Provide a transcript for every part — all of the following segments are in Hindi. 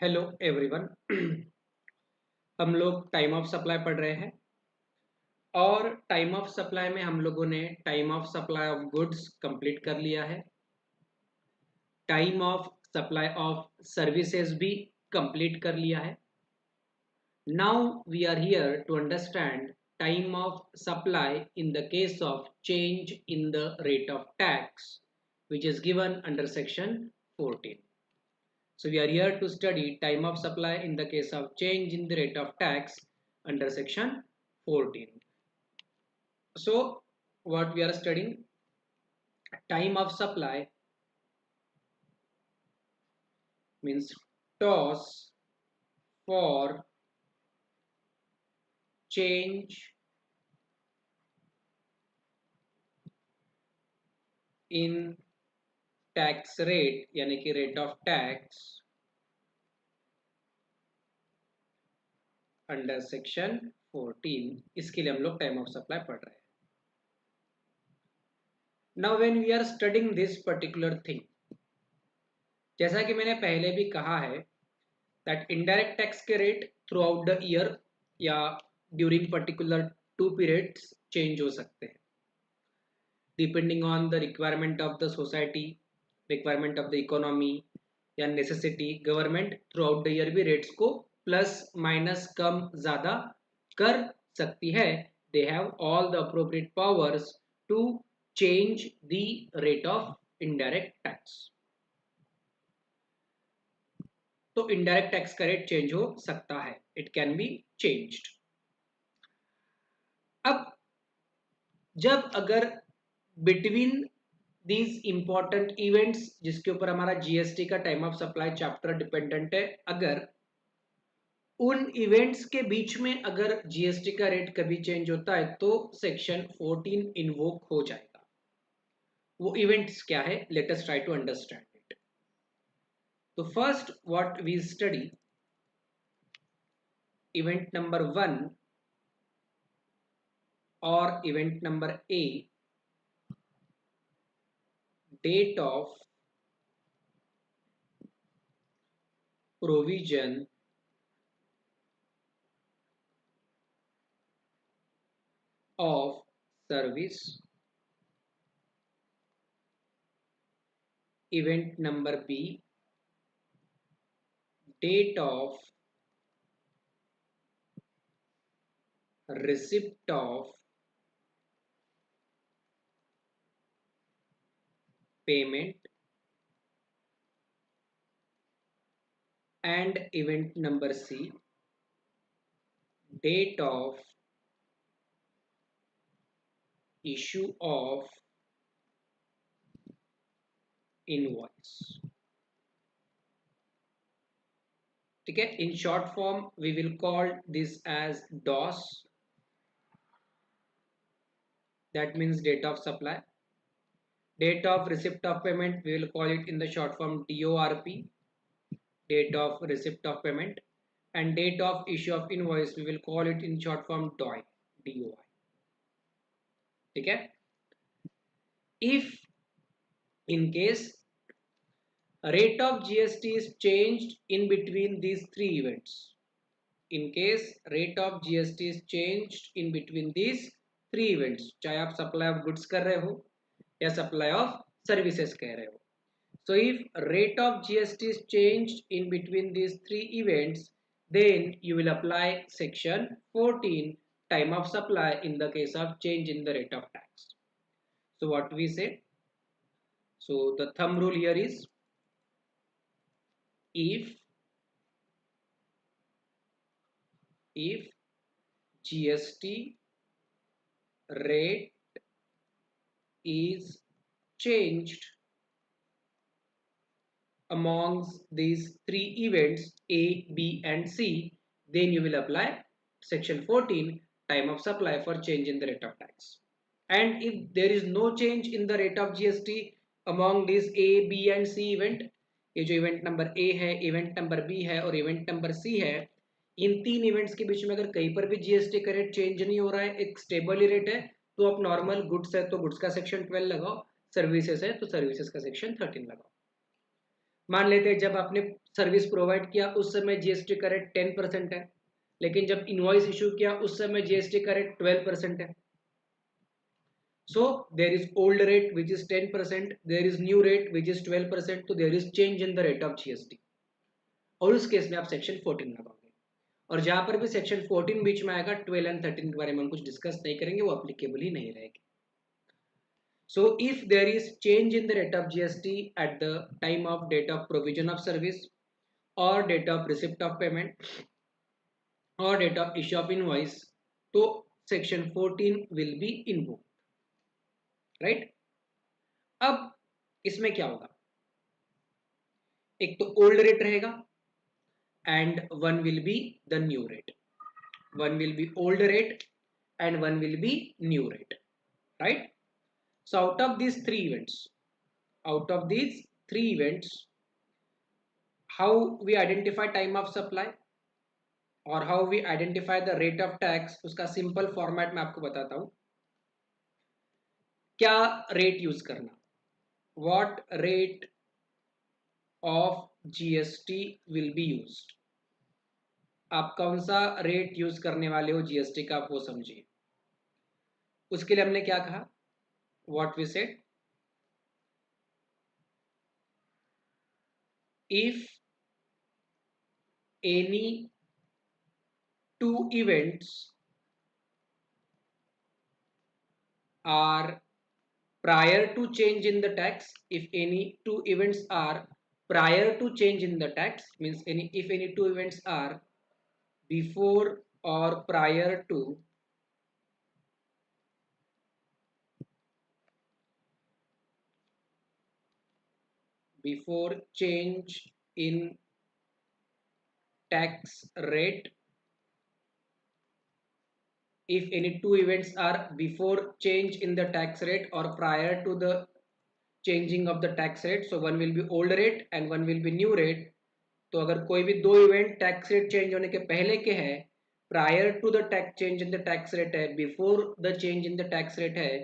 Hello everyone. हम लोग टाइम ऑफ सप्लाई पढ़ रहे हैं और टाइम ऑफ सप्लाई में हम लोगों ने time of supply of goods complete कर लिया है। Time of supply of services भी कंप्लीट कर लिया है। Now we are here to understand time of supply in the case of change in the rate of tax which is given under section 14. So we are here to study time of supply in the case of change in the rate of tax under section 14. So what we are studying, time of supply means toss for change in tax rate यानी कि rate of tax under section 14। इसके लिए हम लोग टाइम ऑफ सप्लाई पढ़ रहे हैं। Now when we are studying this particular thing, जैसा कि मैंने पहले भी कहा है दैट इनडायरेक्ट टैक्स के rate throughout the year या ड्यूरिंग पर्टिकुलर 2 पीरियड्स चेंज हो सकते हैं depending on the requirement of the society, requirement of the economy या necessity. Government throughout the year भी रेट्स को प्लस माइनस कम ज़्यादा कर सकती है। They have all the appropriate powers to change the rate of indirect tax. तो इनडायरेक्ट टैक्स का रेट चेंज हो सकता है, इट कैन बी चेंज्ड। अब जब अगर बिटवीन दीज इंपॉर्टेंट इवेंट्स जिसके ऊपर हमारा जीएसटी का time of supply chapter dependent है, अगर उन इवेंट्स के बीच में अगर जीएसटी का रेट कभी चेंज होता है तो सेक्शन 14 इन्वोक हो जाएगा। वो इवेंट्स क्या है, let us try to understand it. तो first what we study, event number 1 और event number A, date of provision of service, event number B, date of receipt of payment, and event number C, date of issue of invoice। ठीक है, in short form we will call this as DOS, that means date of supply। Date of receipt of payment we will call it in the short form DORP, date of receipt of payment, and date of issue of invoice we will call it in short form DOI, DOI। ठीक है, if in case rate of GST is changed in between these 3 events, in case rate of GST is changed in between these 3 events, चाहे आप सप्लाई ऑफ गुड्स कर रहे हो या सप्लाई ऑफ सर्विसेज कह रहे हो, so if rate of GST is changed in between these 3 events, then you will apply section 14 time of supply in the case of change in the rate of tax। So what we say, so the thumb rule here is, if GST rate is changed amongst these 3 events A, B and C, then you will apply section 14 time of supply for change in the rate of tax। And if there is no change in the rate of GST among these A, B and C event, ये जो इवेंट नंबर A है, इवेंट नंबर B है और इवेंट नंबर C है, इन 3 इवेंट्स के बीच में अगर कहीं पर भी जीएसटी का रेट चेंज नहीं हो रहा है, एक स्टेबल ही रेट है, तो आप नॉर्मल गुड्स है तो गुड्स का सेक्शन 12 लगाओ, सर्विसेज है तो सर्विसेज का सेक्शन 13 लगाओ। मान लेते हैं जब आपने सर्विस प्रोवाइड किया उस समय जीएसटी का रेट 10% है, लेकिन जब इनवॉइस इशू किया उस समय जीएसटी का रेट 12% है. So there is old rate which is 10%, there is new rate which is 12%, so there is change in the rate of GST. और उस केस में आप सेक्शन 14 लगाओगे. और जहां पर भी सेक्शन 14 बीच में आएगा 12 एंड 13 के बारे में हम कुछ डिस्कस नहीं करेंगे, वो अप्लीकेबल ही नहीं रहेगी. So if there is change in the rate of GST at the time of date of provision of service or date of receipt of payment or date of issue of invoice, तो section 14 will be invoked. Right. अब इसमें क्या होगा, एक तो ओल्ड रेट रहेगा and one will be the new rate. One will be old rate and one will be new rate. Right. So out of these three events, how we identify time of supply और how we identify the rate of tax, उसका सिंपल फॉर्मेट मैं आपको बताता हूं. क्या रेट यूज करना, what rate of GST will be used. आप कौन सा रेट यूज करने वाले हो जीएसटी का, आप वो समझिए. उसके लिए हमने क्या कहा, what we said, if any two events are prior to change in the tax, if any two events are prior to change in the tax, means if any two events are before or prior to change in tax rate, if any two events are before change in the tax rate or prior to the changing of the tax rate, so one will be old rate and one will be new rate. तो अगर कोई भी दो इवेंट टैक्स रेट चेंज होने के पहले के हैं, prior to the tax change in the tax rate है, before the change in the tax rate है,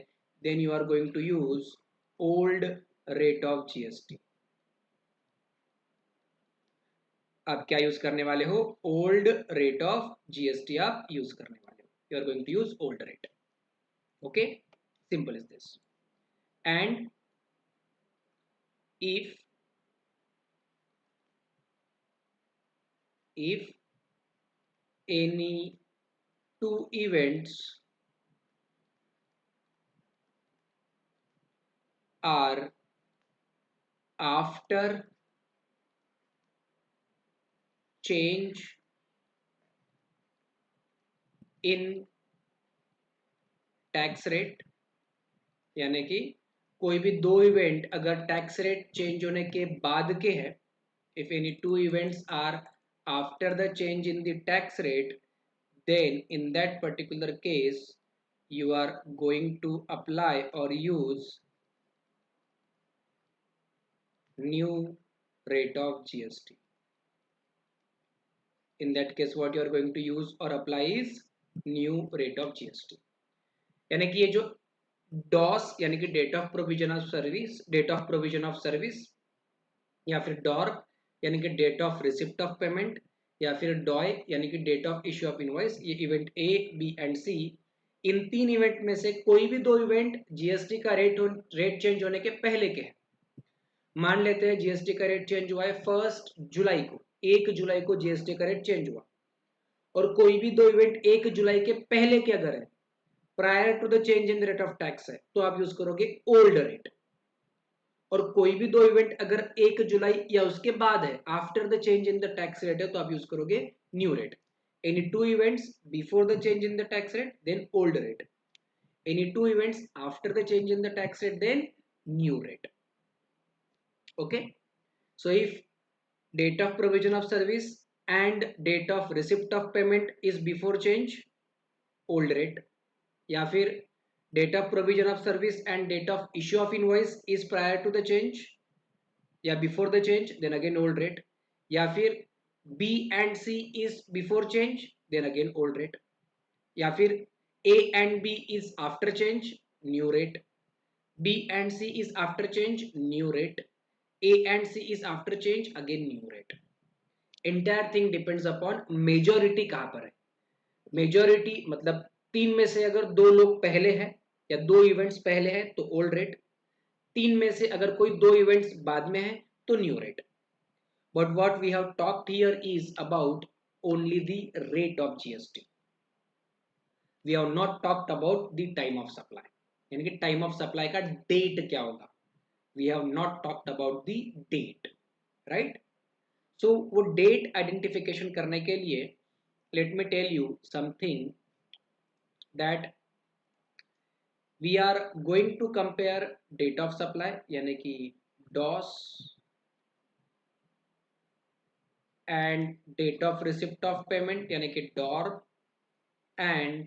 then you are going to use old rate of GST. आप क्या यूज करने वाले हो, ओल्ड रेट ऑफ जीएसटी आप यूज करने वाले हो. You are going to use old rate. Okay, simple is this. And if any two events are after change in tax rate, यानी कि कोई भी दो इवेंट अगर टैक्स रेट चेंज होने के बाद के हैं, if any two events are after the change in the tax rate, then in that particular case you are going to apply or use new rate of GST. In that case what you are going to use or apply is new rate of GST. यानी कि ये जो डॉस यानी कि date of provision of service, या फिर डॉर्क यानी कि date of receipt of payment, या फिर डॉय यानी कि date of issue of invoice, ये event A B and C, इन तीन इवेंट में से कोई भी दो इवेंट जीएसटी का रेट चेंज होने के पहले के हैं. मान लेते हैं जीएसटी का रेट चेंज हुआ है 1 जुलाई को, 1 जुलाई को जीएसटी का रेट चेंज हुआ, और कोई भी दो इवेंट 1 जुलाई के पहले के अगर है, prior to the change in the rate of tax है, तो आप यूज करोगे ओल्ड रेट. और कोई भी दो इवेंट अगर 1 जुलाई या उसके बाद है, after the change in the tax rate है, तो आप यूज करोगे new rate. Any two events before the change in the tax rate, then old rate. Any two events after the change in the tax rate, then new rate. Okay, so if date of provision of service and date of receipt of payment is before change, old rate. या फिर date of provision of service and date of issue of invoice is prior to the change या before the change, then again old rate. या फिर B and C is before change, then again old rate. या फिर A and B is after change, new rate. B and C is after change, new rate. A and C is after change, again new rate. Entire thing depends upon majority कहाँ पर है। मेजोरिटी मतलब 3 में से अगर 2 लोग पहले हैं या 2 इवेंट्स पहले हैं तो ओल्ड रेट, 3 में से अगर कोई 2 इवेंट्स बाद में है तो new rate. But what we have talked here is about only the rate of GST. We have not talked about the time of supply, यानी कि टाइम ऑफ सप्लाई का डेट क्या होगा। We have not talked about the date, right. So वो डेट आइडेंटिफिकेशन करने के लिए let me tell you something that we are going to compare date of supply यानी कि DOS and date of receipt of payment यानी कि DOR and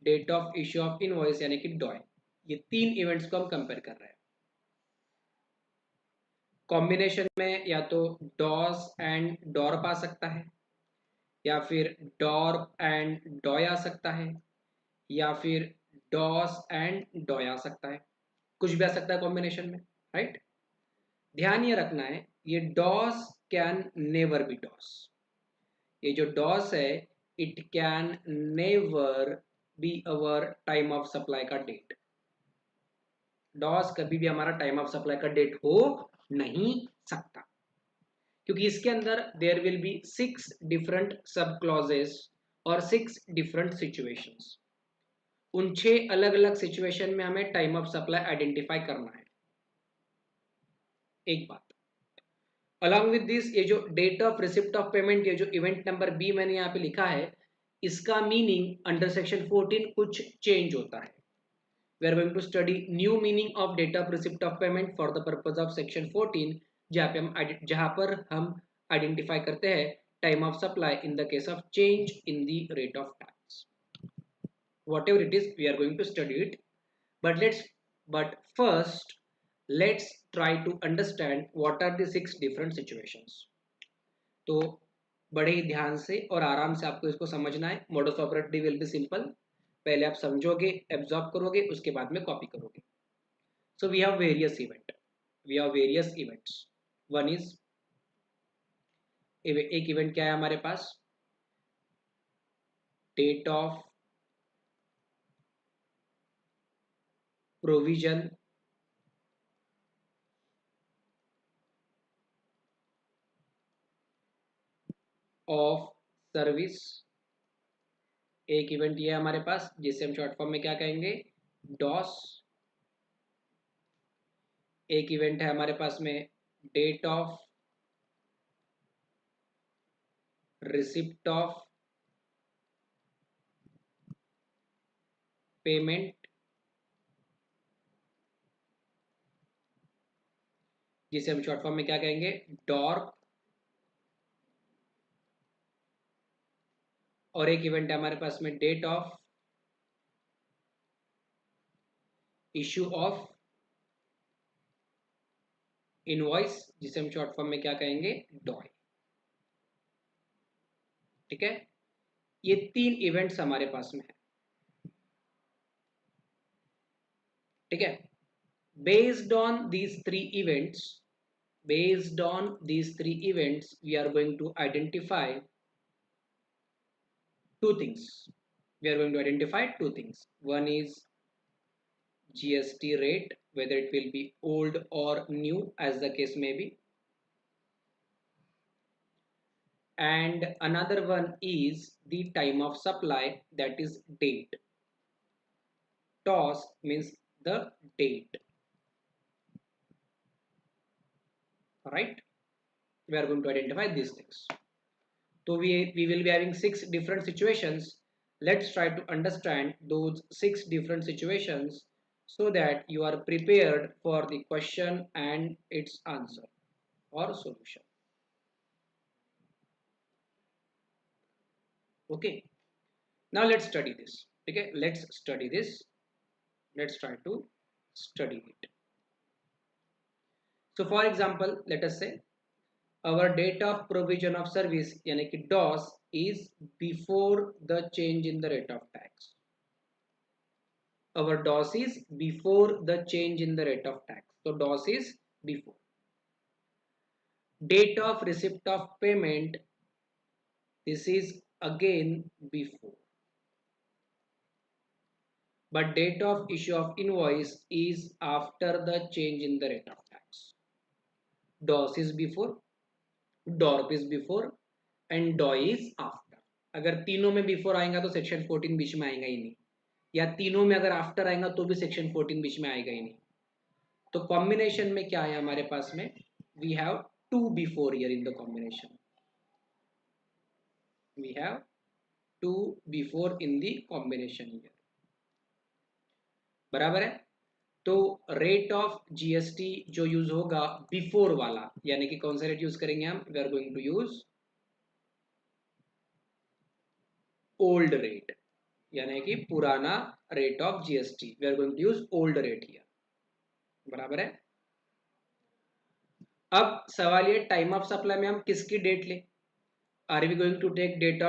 date of issue of invoice यानी कि DOI। ये 3 इवेंट्स को हम कंपेयर कर रहे हैं। कॉम्बिनेशन में या तो DOS एंड DOR आ सकता है, या फिर DOR एंड DOI आ सकता है, या फिर DOS एंड DOI आ सकता है। कुछ भी आ सकता है कॉम्बिनेशन में, राइट। ध्यान ये रखना है, ये DOS can never be DOS. ये जो डॉस है it can never be our time of supply का डेट। डॉस कभी भी हमारा टाइम ऑफ सप्लाई का डेट हो नहीं सकता, क्योंकि इसके अंदर there will be 6 different sub clauses और 6 डिफरेंट सिचुएशंस। उन 6 अलग अलग सिचुएशन में हमें टाइम ऑफ सप्लाई आइडेंटिफाई करना है। एक बात अलॉन्ग विद दिस, ये जो date of receipt of payment, ये जो इवेंट नंबर बी मैंने यहाँ पे लिखा है, इसका मीनिंग अंडर सेक्शन 14 कुछ चेंज होता है। We are going to study new meaning of date of receipt of payment for the purpose of section 14, जहाँ पर हम आइडेंटिफाई करते हैं time of supply in the case of change in the rate of tax. whatever it is, we are going to study it, but first let's try to understand what are the 6 different situations। तो बड़े ही ध्यान से और आराम से आपको इसको समझना है। Modus operandi will be simple, पहले आप समझोगे, एब्जॉर्ब करोगे, उसके बाद में कॉपी करोगे। So we have various events. One is, एक इवेंट क्या है हमारे पास, date of provision of service. एक इवेंट ये है हमारे पास जिसे हम शॉर्ट फॉर्म में क्या कहेंगे, डॉस। एक इवेंट है हमारे पास में date of receipt of payment, जिसे हम शॉर्ट फॉर्म में क्या कहेंगे, डॉर। और एक इवेंट है हमारे पास में date of issue of invoice, जिसे हम शॉर्ट फॉर्म में क्या कहेंगे, डॉय। ठीक है, ये 3 इवेंट्स हमारे पास में है। ठीक है, based on these 3 events, we are going to identify two things. One is GST rate, whether it will be old or new as the case may be, and another one is the time of supply, that is date. TOS means the date. Alright, we are going to identify these things. So we will be having 6 different situations. Let's try to understand those 6 different situations so that you are prepared for the question and its answer or solution. Okay, now let's study this. Okay, let's study this. Let's try to study it. So for example, let us say our date of provision of service यानी कि DOS is before the change in the rate of tax. Our DOS is before the change in the rate of tax. So DOS is before. Date of receipt of payment This is again before. But date of issue of invoice is after the change in the rate of tax. DOS is before, DORP is before and DOI is after. अगर तीनों में बिफोर आएगा तो सेक्शन 14 बीच में आएगा ही नहीं, या तीनों में अगर आफ्टर आएगा तो भी सेक्शन 14 बीच में आएगा ही नहीं. तो कॉम्बिनेशन में क्या है हमारे पास में, we have two before year in the combination, we have two before in the combination year. बराबर है. तो रेट ऑफ जीएसटी जो यूज होगा बिफोर वाला, यानी कि कौन सा रेट यूज करेंगे हम, we are going to use old rate, यानी कि पुराना rate of GST, we are going to use old rate here. बराबर है. अब सवाल ये, टाइम ऑफ सप्लाई में हम किसकी डेट ले, are we going to take date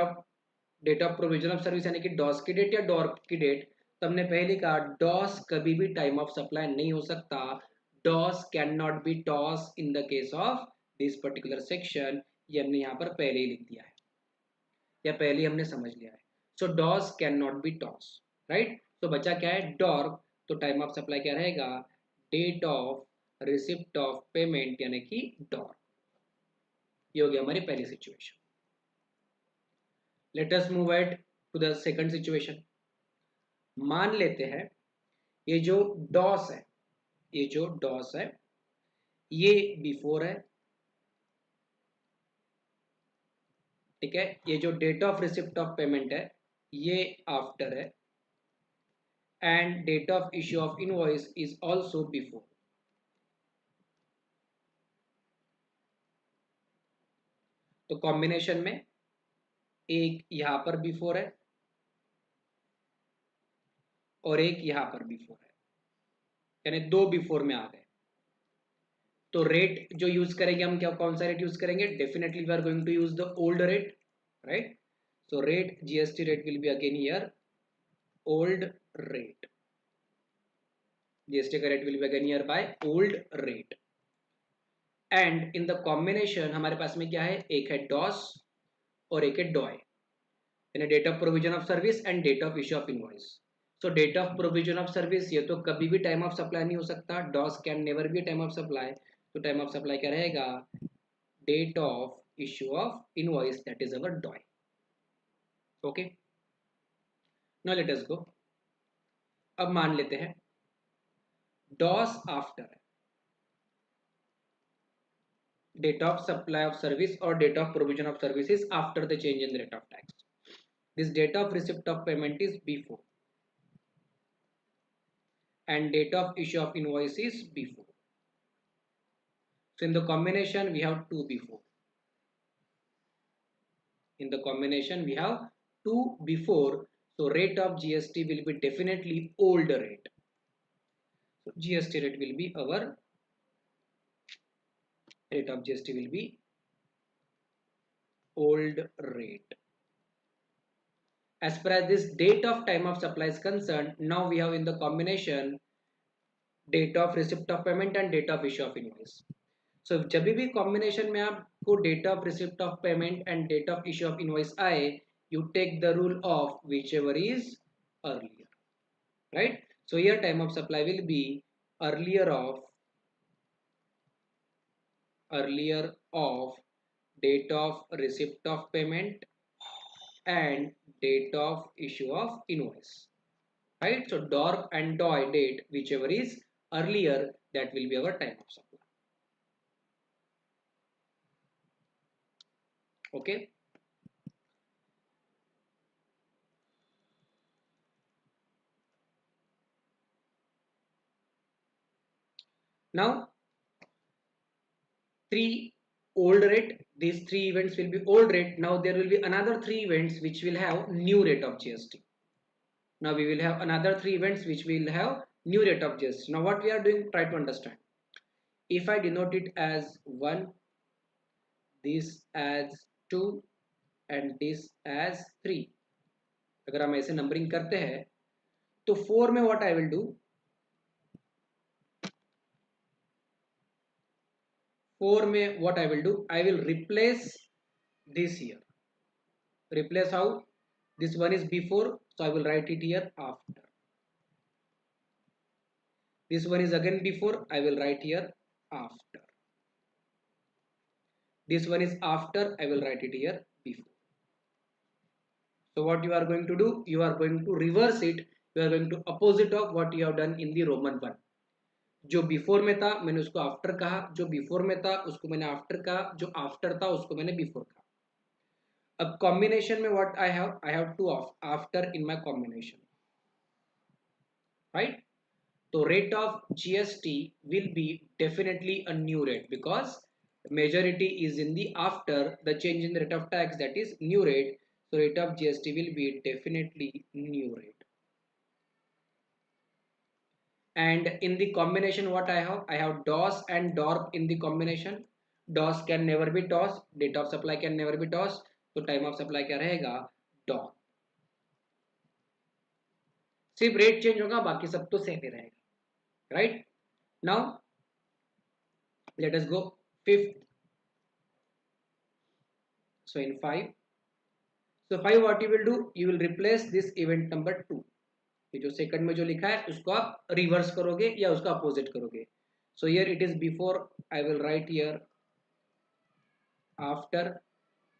of provision of service यानी कि डॉस की डेट या डॉर्प की डेट. तो हमने पहले कहा डॉस कभी भी टाइम ऑफ सप्लाई नहीं हो सकता. DOS can not be TOS in the case of this particular section. ये हमने यहाँ पर पहले ही लिख दिया है या पहले ही हमने समझ लिया है. So DOS can not be TOS, right. तो बचा क्या है, डॉर्प. तो टाइम ऑफ सप्लाई क्या रहेगा, date of receipt of payment यानी कि डॉर्प. ये हो गया हमारी पहली situation. Let us move at to the second situation. मान लेते हैं ये जो डॉस है, ये जो डॉस है ये बिफोर है, ठीक है. ये जो date of receipt of payment है ये आफ्टर है, and date of issue of invoice is also before. तो कॉम्बिनेशन में एक यहां पर बिफोर है और एक यहां पर बिफोर है, यानी दो बिफोर में आ गए. तो रेट जो यूज करेंगे हम, क्या कौन सा रेट यूज करेंगे, definitely we are going to use the old rate, right. So rate GST rate will be again here old rate. GST का rate will be again here by old rate. And in the combination हमारे पास में क्या है, एक है डॉस और एक है डॉय, यानी date of provision of service and date of issue of invoice. So date of provision of service ये तो कभी भी टाइम ऑफ सप्लाई नहीं हो सकता, DOS can never be time of supply. तो टाइम ऑफ सप्लाई क्या रहेगा, date of issue of invoice, that is our DOI. Okay, now let us go. अब मान लेते हैं डॉस आफ्टर है, date of supply of service or date of provision of services after the change in the rate of tax. This date of receipt of payment is before and date of issue of invoice is before. So in the combination we have two before. In the combination we have two before. So rate of GST will be definitely old rate. So GST rate will be our rate of GST will be old rate. As far as this date of time of supply is concerned, now we have in the combination date of receipt of payment and date of issue of invoice. So जब भी combination में आपको date of receipt of payment and date of issue of invoice आए, you take the rule of whichever is earlier, right? So here time of supply will be earlier of date of receipt of payment and date of issue of invoice, right? So DORP and DOI date, whichever is earlier, that will be our time of supply. Okay. Now, three old rate, these three events will be old rate. Now there will be another three events which will have new rate of GST. Now we will have another three events which will have new rate of GST. Now what we are doing, try to understand. If I denote it as 1, this as 2 and this as 3, अगर हम ऐसे नंबरिंग करते हैं तो 4 में what I will do, 4 में what I will do, I will replace this here. replace how? This one is before, so I will write it here after. This one is again before, I will write here after. This one is after, I will write it here before. So what you are going to do, you are going to reverse it, you are going to opposite of what you have done in the Roman 1. जो बिफोर में था मैंने उसको आफ्टर कहा, जो बिफोर में था उसको मैंने आफ्टर कहा, जो आफ्टर था उसको मैंने बिफोर कहा. अब कॉम्बिनेशन में what I have to after in my combination, right? तो rate of GST will be definitely a new rate because majority is in the after the change in the rate of tax, that is new rate. So rate of GST will be definitely new rate. And in the combination what I have DOS and DORP in the combination. DOS can never be TOS, date of supply can never be TOS, तो time of supply क्या रहेगा? DOS. सिर्फ रेट चेंज होगा, बाकी सब तो सेम ही रहेगा, right? Now let us go fifth. So in 5, so 5 what you will do, you will replace this event number 2. ये जो सेकंड में जो लिखा है उसको आप रिवर्स करोगे या उसका अपोजिट करोगे. So here it is before, I will write here after.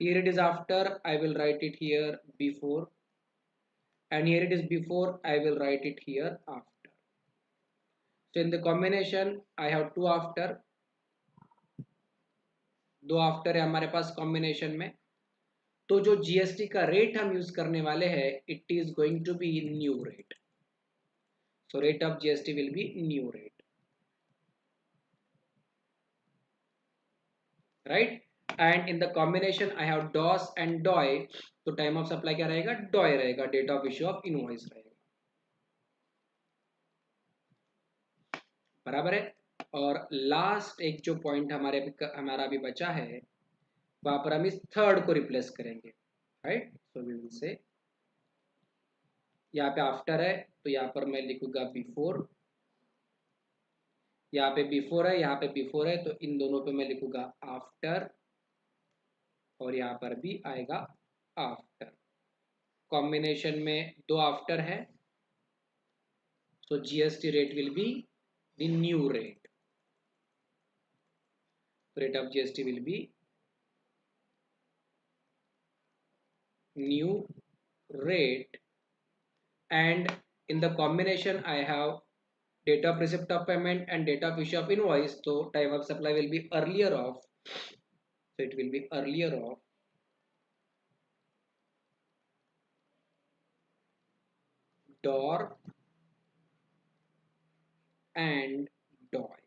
Here it is after, I will write it here before. And here it is before, I will write it here after. So in the combination I have two after, दो आफ्टर है हमारे पास कॉम्बिनेशन में. तो जो जीएसटी का रेट हम यूज करने वाले हैं, it is going to be new rate. So rate of GST will be new rate, right? And in the combination I have DOS and DOI. तो टाइम ऑफ सप्लाई क्या रहेगा? डॉय रहेगा. Date of issue of invoice रहेगा, बराबर है. और लास्ट एक जो पॉइंट हमारा अभी बचा है, वहां पर हम इस थर्ड को रिप्लेस करेंगे, right? So we will say यहाँ पे आफ्टर है तो यहाँ पर मैं लिखूंगा बिफोर. यहाँ पे बिफोर है, यहाँ पे बिफोर है, तो इन दोनों पे मैं लिखूंगा आफ्टर, और यहाँ पर भी आएगा आफ्टर. कॉम्बिनेशन में दो आफ्टर है, so GST rate will be the new rate. Rate of GST will be new rate. And in the combination I have date of receipt of payment and date of issue of invoice. So time of supply will be earlier of, so it will be earlier of DOR and DOI.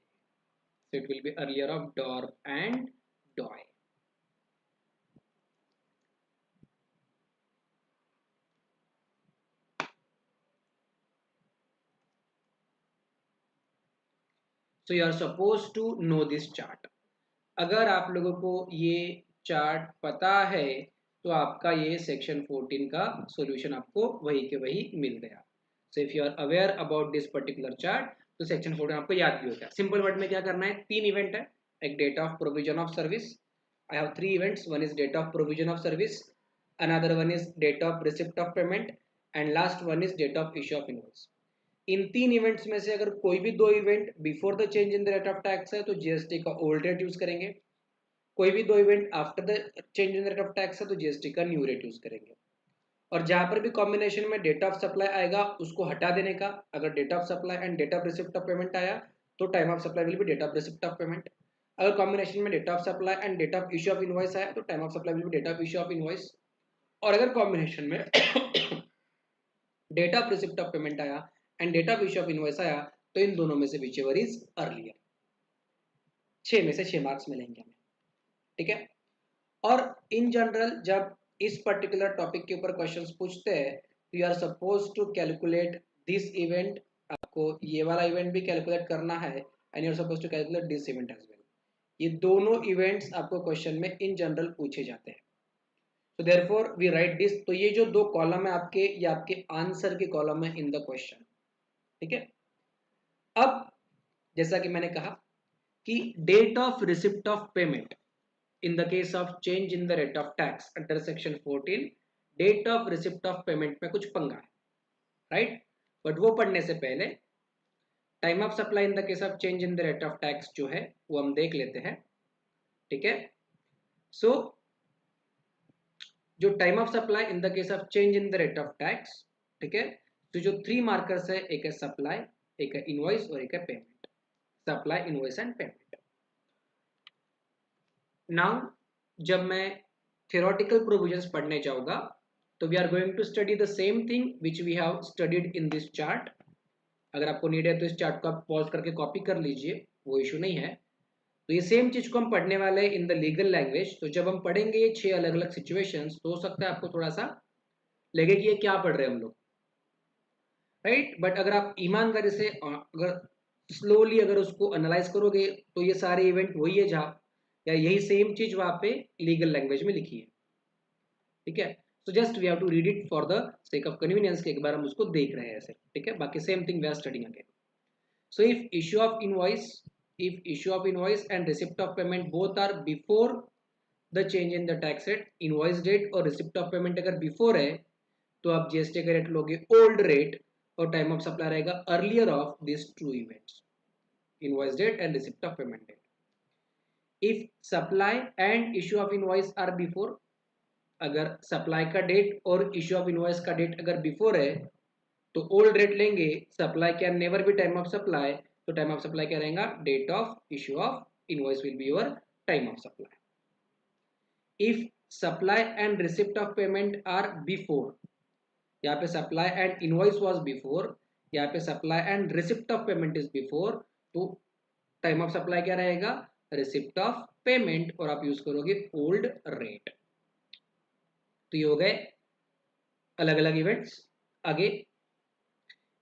So it will be earlier of DOR and DOI. So you are supposed to know this chart. अगर आप लोगों को ये चार्ट पता है तो आपका ये सेक्शन 14 का सॉल्यूशन आपको वही के वही मिल गया. So if you are aware about this particular chart तो सेक्शन 14 आपको याद भी होगा. सिंपल वर्ड में क्या करना है, तीन इवेंट है. एक date of provision of service. I have three events. One is date of provision of service, another one is date of receipt of payment, and last one is date of issue of invoice. इन तीन इवेंट्स में से अगर कोई भी दो event before the change in the rate of tax है तो जीएसटी का ओल्ड रेट यूज करेंगे. कोई भी दो event after the change in the rate of tax है तो जीएसटी का न्यू रेट यूज करेंगे. और जहां पर भी कॉम्बिनेशन में डेट ऑफ सप्लाई आएगा उसको हटा देने का. अगर date of supply and date of receipt of payment आया तो time of supply will be date of receipt of payment. अगर कॉम्बिनेशन में date of supply and date of issue of invoice आया तो time of supply will be date of issue of invoice. और अगर कॉम्बिनेशन में date of receipt of payment आया and date of issue of invoice आया तो इन दोनों में से विच एवर इज अर्लियर. 6 में से 6 मार्क्स मिलेंगे हमें, ठीक है? और इन जनरल जब इस पर्टिकुलर टॉपिक के ऊपर क्वेश्चंस पूछते हैं तो you are suppose to calculate this event. आपको ये वाला इवेंट भी कैलकुलेट करना है and you are suppose to calculate this event as well. ये दोनों इवेंट्स आपको क्वेश्चन में इन जनरल पूछे जाते हैं. तो देयरफॉर वी राइट दिस. तो ये जो दो कॉलम है आपके, ये आपके आंसर के कॉलम है इन द क्वेश्चन, ठीक है? अब जैसा कि मैंने कहा कि date of receipt of payment in the case of change in the rate of tax under section 14, date of receipt of payment में कुछ पंगा है, राइट। बट वो पढ़ने से पहले time of supply in the case of change in the rate of tax जो है वो हम देख लेते हैं, ठीक है। सो जो time of supply in the case of change in the rate of tax, ठीक है। तो जो 3 मार्कर्स है, एक है सप्लाई, एक है इनवॉइस और एक है payment. Supply, invoice and payment. Now जब मैं theoretical provisions पढ़ने जाऊंगा तो we are going to study the same thing which we have studied in this chart. अगर आपको नीड है तो इस चार्ट को आप पॉज करके कॉपी कर लीजिए, वो इशू नहीं है। तो ये सेम चीज को हम पढ़ने वाले हैं इन द लीगल लैंग्वेज। तो जब हम पढ़ेंगे ये 6 अलग अलग सिचुएशंस, तो हो सकता है आपको थोड़ा सा लगे कि ये क्या पढ़ रहे हैं हम लोग, राइट। बट अगर आप ईमानदारी से अगर स्लोली अगर उसको एनालाइज करोगे तो ये सारे इवेंट वही है जहाँ, या यही सेम चीज वहां पे लीगल लैंग्वेज में लिखी है, ठीक है। So just we have to read it for the sake of convenience के एक बार हम उसको देख रहे हैं ऐसे, ठीक है। बाकी same thing we are studying again. So if issue of invoice, if issue of invoice and receipt of payment both are before the change in the tax rate, invoice date और receipt of payment अगर before है तो आप जीएसटी का रेट लोगे ओल्ड रेट और टाइम ऑफ सप्लाई रहेगा earlier of this two events, invoice date and receipt of payment date. If supply and issue of invoice are before, अगर सप्लाई का डेट और इश्यू ऑफ इनवॉइस का डेट अगर बिफोर है तो ओल्ड रेट लेंगे। Supply can never be time of supply, तो टाइम ऑफ सप्लाई क्या रहेगा, date of issue of invoice will be your time of supply. If supply and receipt of payment are before, यहाँ पे supply and invoice was before, यहाँ पे supply and receipt of payment is before, तो टाइम ऑफ सप्लाई क्या रहेगा, रिसिप्ट ऑफ पेमेंट, और आप यूज करोगे ओल्ड रेट। तो ये हो गए अलग अलग इवेंट्स। आगे,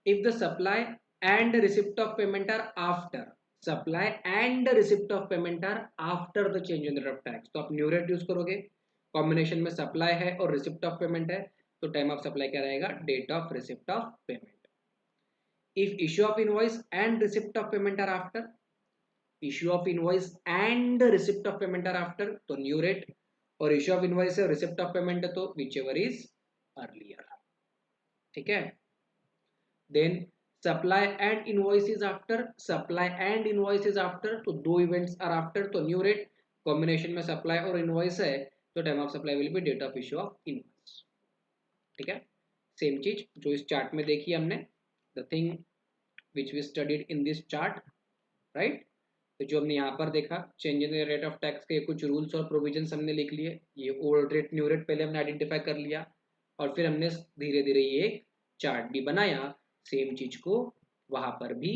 if the supply and receipt of payment are after, supply and receipt of payment are after the change in the rate of tax, तो आप न्यू रेट यूज करोगे। कॉम्बिनेशन में सप्लाई है और रिसिप्ट ऑफ पेमेंट है, तो टाइम ऑफ सप्लाई क्या रहेगा, date of receipt of payment. If issue of invoice and receipt of payment are after, issue of invoice and receipt of payment are after, तो न्यू रेट, और इश्यू ऑफ इनवॉइस है रिसिप्ट ऑफ पेमेंट है तो विच एवर इज अर्लियर, ठीक है। Then supply and invoice is after, supply and invoice is after, तो दो इवेंट्स आर आफ्टर, तो न्यू रेट। कॉम्बिनेशन में सप्लाई और इनवॉइस है तो time of supply will be date of issue of invoice, ठीक है। सेम चीज जो इस चार्ट में देखी हमने, the thing which we studied in this chart, right. तो जो हमने यहाँ पर देखा change in the rate of tax के कुछ रूल्स और प्रोविजंस हमने लिख लिए। ये ओल्ड रेट न्यू रेट पहले हमने आइडेंटिफाई कर लिया, और फिर हमने धीरे धीरे ये एक चार्ट भी बनाया, सेम चीज को वहां पर भी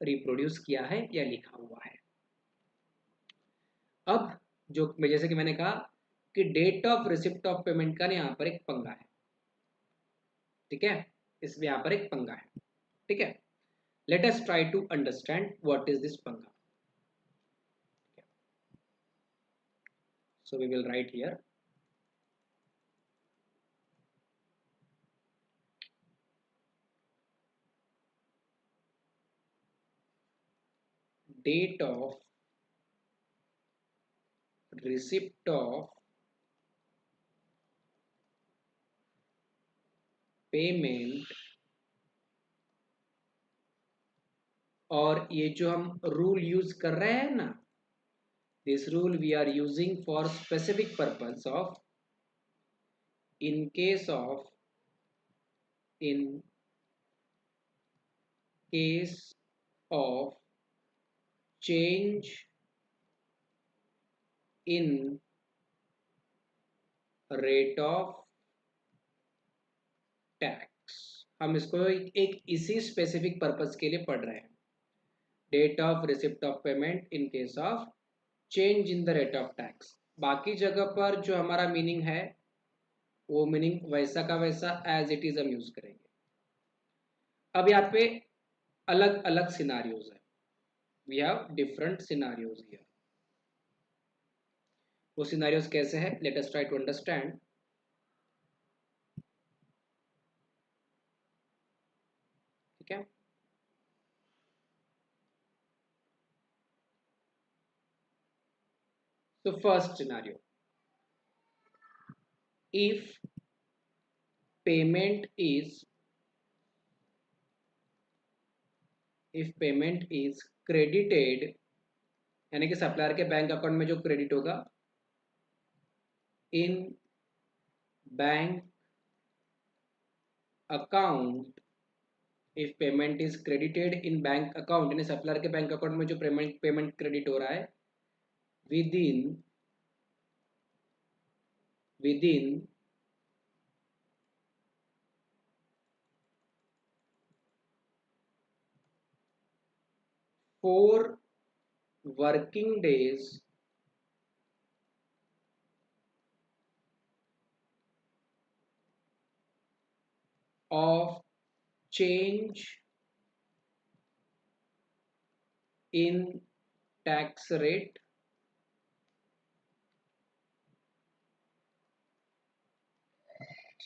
रिप्रोड्यूस किया है या लिखा हुआ है। अब जो मैं जैसे कि मैंने कहा कि date of receipt of payment का यहाँ पर एक पंगा है, ठीक है। इसमें यहाँ पर एक पंगा है, ठीक है। Let us try to understand what is this पंगा। So we will write here date of receipt of payment, और ये जो हम रूल यूज कर रहे हैं ना, this rule we are using for specific purpose of in case of change in rate of tax. हम इसको एक इसी स्पेसिफिक पर्पस के लिए पढ़ रहे हैं, date of receipt of payment in case of change in the rate of tax. बाकी जगह पर जो हमारा मीनिंग है वो मीनिंग वैसा का वैसा एज इट इज हम यूज करेंगे। अब यहाँ पे अलग अलग सिनारियोज है, we have different scenarios here. वो सिनारियोज कैसे है, let us try to understand. ठीक है, so first scenario, if payment is credited, यानी कि सप्लायर के बैंक अकाउंट में जो क्रेडिट होगा in bank account, if payment is credited in bank account, यानी सप्लायर के बैंक अकाउंट में जो पेमेंट क्रेडिट हो रहा है within 4 working days of change in tax rate,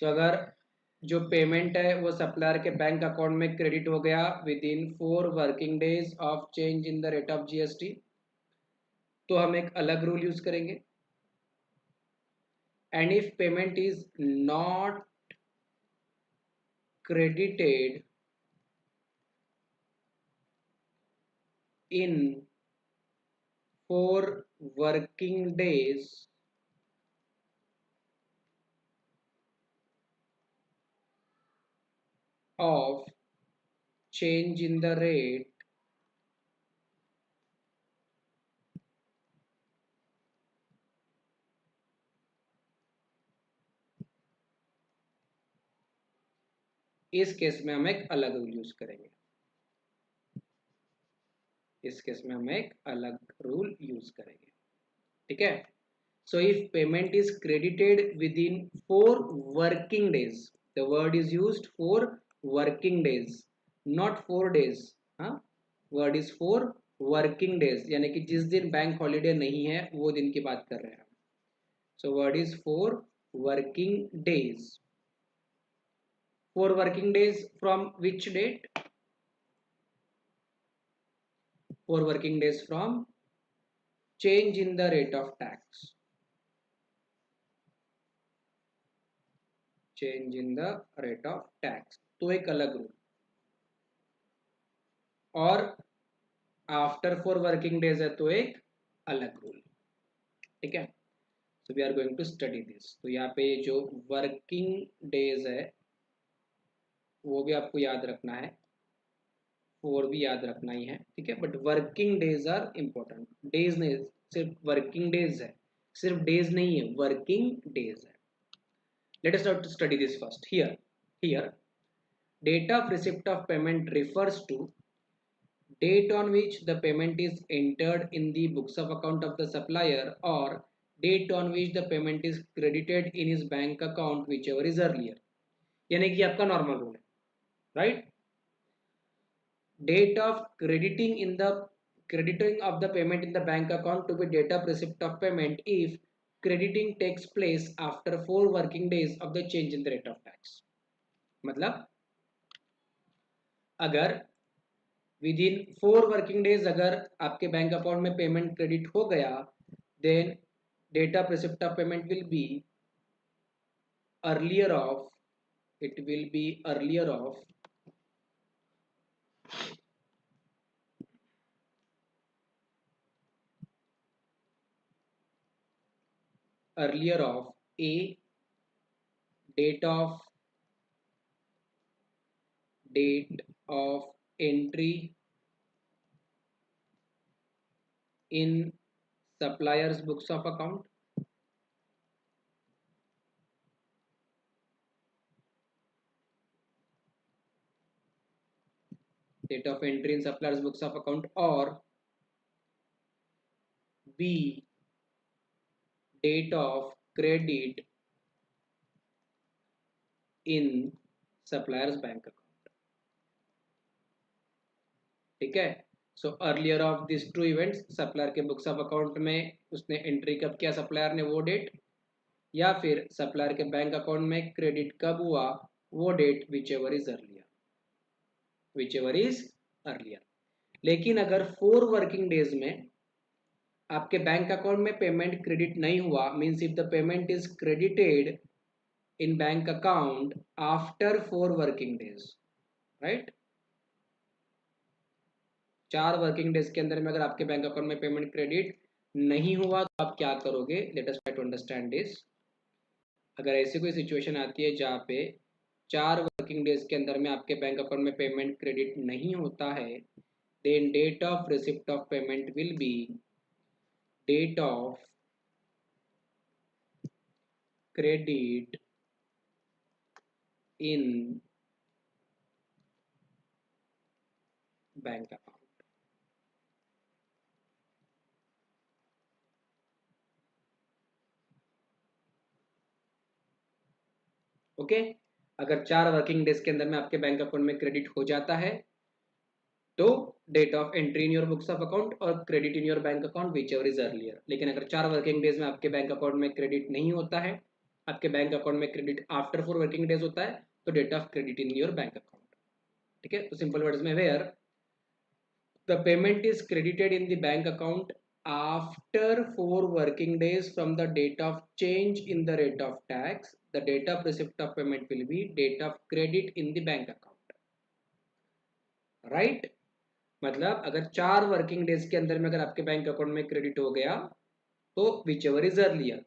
अगर जो पेमेंट है वो सप्लायर के बैंक अकाउंट में क्रेडिट हो गया within 4 working days of change in the rate of GST, तो हम एक अलग रूल यूज करेंगे। And if payment is not credited in 4 working days of change in the rate, इस केस में हम एक अलग रूल यूज करेंगे। इस केस में हम एक अलग रूल यूज करेंगे, ठीक है। So if payment is credited with in 4 working days, the word is used 4 working days, not 4 days, हाँ, वर्ड इज 4 वर्किंग डेज, यानी कि जिस दिन बैंक हॉलीडे नहीं है वो दिन की बात कर रहे हैं। So word is 4 working days. 4 working days from which date? 4 working days from change in the rate of tax. Change in the rate of tax, तो एक अलग रूल। और आफ्टर 4 वर्किंग डेज है तो एक अलग रूल, ठीक है। So we are going to study this. तो यहाँ पे जो वर्किंग डेज है वो भी आपको याद रखना है, 4 भी याद रखना ही है, ठीक है। But working days are important, days नहीं, सिर्फ वर्किंग डेज है, सिर्फ डेज नहीं है, वर्किंग डेज है। Let us start to study this first. Here, date of receipt of payment refers to date on which the payment is entered in the books of account of the supplier or date on which the payment is credited in his bank account, whichever is earlier. यानी कि आपका नॉर्मल रूल है, right. Date of crediting of the payment in the bank account to be date of receipt of payment if crediting takes place after 4 working days of the change in the rate of tax. मतलब अगर विद इन 4 वर्किंग डेज अगर आपके बैंक अकाउंट में पेमेंट क्रेडिट हो गया, then date of receipt of payment will be earlier of, it will be earlier of a date of entry in supplier's books of account, date of entry in supplier's books of account, or B date of credit in supplier's bank account, ठीक है। So earlier of this two events, supplier के बुक्स ऑफ अकाउंट में उसने एंट्री कब किया सप्लायर ने, वो डेट, या फिर सप्लायर के बैंक अकाउंट में क्रेडिट कब हुआ वो date, whichever is earlier. लेकिन अगर 4 वर्किंग डेज में आपके बैंक अकाउंट में पेमेंट क्रेडिट नहीं हुआ, means if the payment is credited in bank account after 4 working days, right? 4 working days के अंदर में अगर आपके बैंक अकाउंट में पेमेंट क्रेडिट नहीं हुआ तो आप क्या करोगे? Let us try to understand this. अगर ऐसी कोई सिचुएशन आती है जहाँ पे 4 वर्किंग डेज के अंदर में आपके बैंक अकाउंट में पेमेंट क्रेडिट नहीं होता है, then date of receipt of payment will be date of credit in bank account. Okay, अगर 4 वर्किंग डेज के अंदर में आपके बैंक अकाउंट में क्रेडिट हो जाता है तो date of entry in your books of account और credit in your bank account whichever is earlier. लेकिन अगर 4 वर्किंग डेज में आपके बैंक अकाउंट में क्रेडिट नहीं होता है, आपके बैंक अकाउंट में क्रेडिट आफ्टर 4 वर्किंग डेज होता है, तो date of credit in your bank account. ठीक है, तो सिंपल वर्ड्स में where the payment is credited in the bank account after 4 working days from the date of change in the rate of tax, the date of receipt of payment will be date of credit in the bank account, right? मतलब अगर 4 वर्किंग डेज के अंदर में अगर आपके बैंक अकाउंट में क्रेडिट हो गया तो whichever is earlier,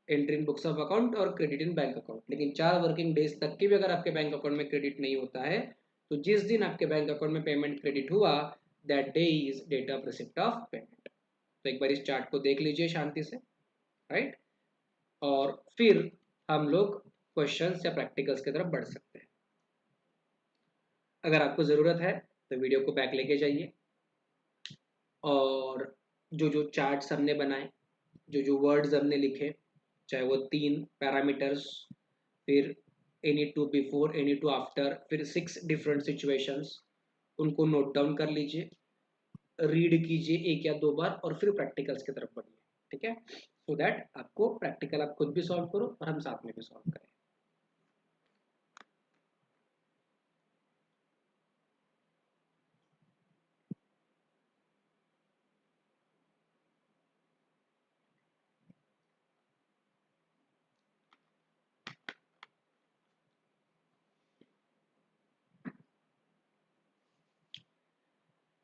entry in books of account और क्रेडिट इन बैंक अकाउंट। लेकिन 4 वर्किंग डेज तक की भी अगर आपके बैंक अकाउंट में क्रेडिट नहीं होता है तो जिस दिन आपके बैंक अकाउंट में पेमेंट क्रेडिट हुआ that day is date of receipt of payment. तो एक बार इस चार्ट को देख लीजिए शांति से, राइट? और फिर हम लोग क्वेश्चंस या प्रैक्टिकल्स की तरफ बढ़ सकते हैं। अगर आपको ज़रूरत है तो वीडियो को बैक लेके जाइए और जो जो चार्ट्स हमने बनाए, जो जो वर्ड्स हमने लिखे, चाहे वो 3 पैरामीटर्स, फिर any two before, any two after, फिर 6 डिफरेंट सिचुएशंस, उनको नोट डाउन कर लीजिए, रीड कीजिए 1 या 2 बार और फिर प्रैक्टिकल्स की तरफ बढ़िए। ठीक है, सो दैट आपको प्रैक्टिकल आप खुद भी सॉल्व करो और हम साथ में भी सॉल्व करें।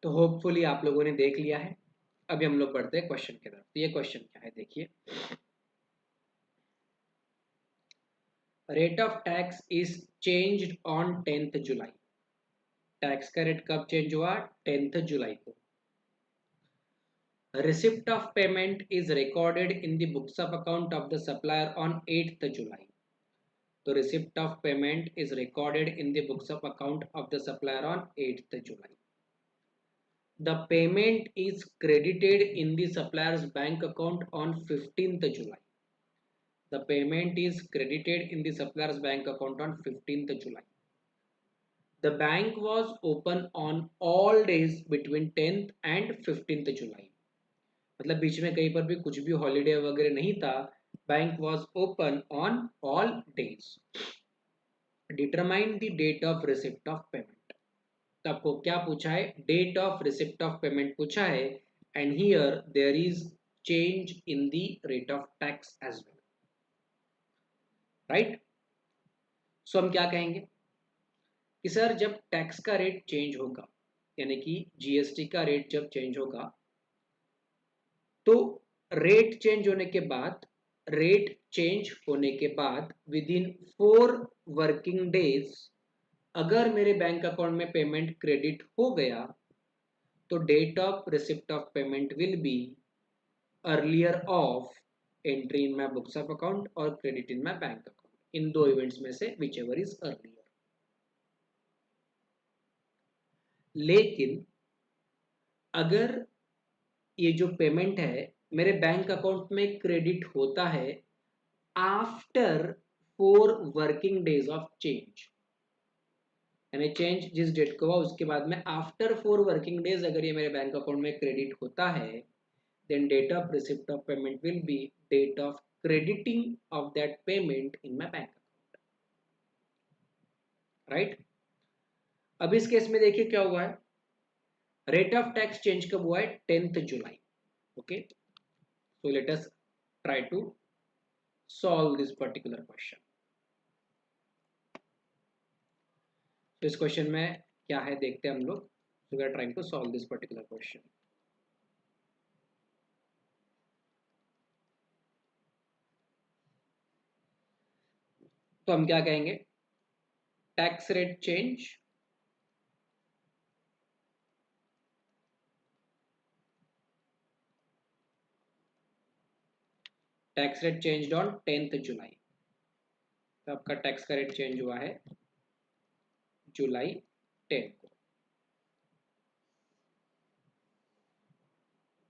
तो होपफुली आप लोगों ने देख लिया है। अभी हम लोग बढ़ते हैं क्वेश्चन की तरफ। तो ये क्वेश्चन क्या है देखिए, rate of tax is changed on 10th July. Tax का रेट कब चेंज हुआ? 10th जुलाई को। Receipt of payment is recorded in the books of account of the supplier on 8th जुलाई। तो receipt of payment is recorded in the books of account of the supplier on 8th July. The payment is credited in the supplier's bank account on 15th July. The payment is credited in the supplier's bank account on 15th July. The bank was open on all days between 10th and 15th July. मतलब बीच में कहीं पर भी कुछ भी हॉलीडे वगैरह नहीं था। Bank was open on all days. Determine the date of receipt of payment. तो आपको क्या पूछा है? Date of receipt of payment पूछा है and here there is change in the rate of tax as well, right? So हम क्या कहेंगे कि सर जब टैक्स का रेट चेंज होगा, यानी कि जीएसटी का रेट जब चेंज होगा, तो रेट चेंज होने के बाद, विद इन 4 वर्किंग डेज अगर मेरे बैंक अकाउंट में पेमेंट क्रेडिट हो गया तो date of receipt of payment will be earlier of entry in my books of account और credit in my bank account. इन दो इवेंट्स में से विच एवर इज अर्लियर। लेकिन अगर ये जो पेमेंट है मेरे बैंक अकाउंट में क्रेडिट होता है after 4 working days of change, यानी चेंज जिस डेट को हुआ उसके बाद में आफ्टर 4 वर्किंग डेज अगर ये मेरे बैंक अकाउंट में क्रेडिट होता है, then date of receipt of payment will be date of crediting of that payment in my bank account, right? अब इस केस में देखिए क्या हुआ है, रेट ऑफ टैक्स चेंज कब हुआ है? 10th जुलाई। Okay, so let us try to solve this particular question. तो इस क्वेश्चन में क्या है देखते हैं हम लोग. So we are trying to solve this particular question. तो हम क्या कहेंगे, tax rate change on 10th जुलाई. तो आपका टैक्स का रेट चेंज हुआ है जुलाई 10 को.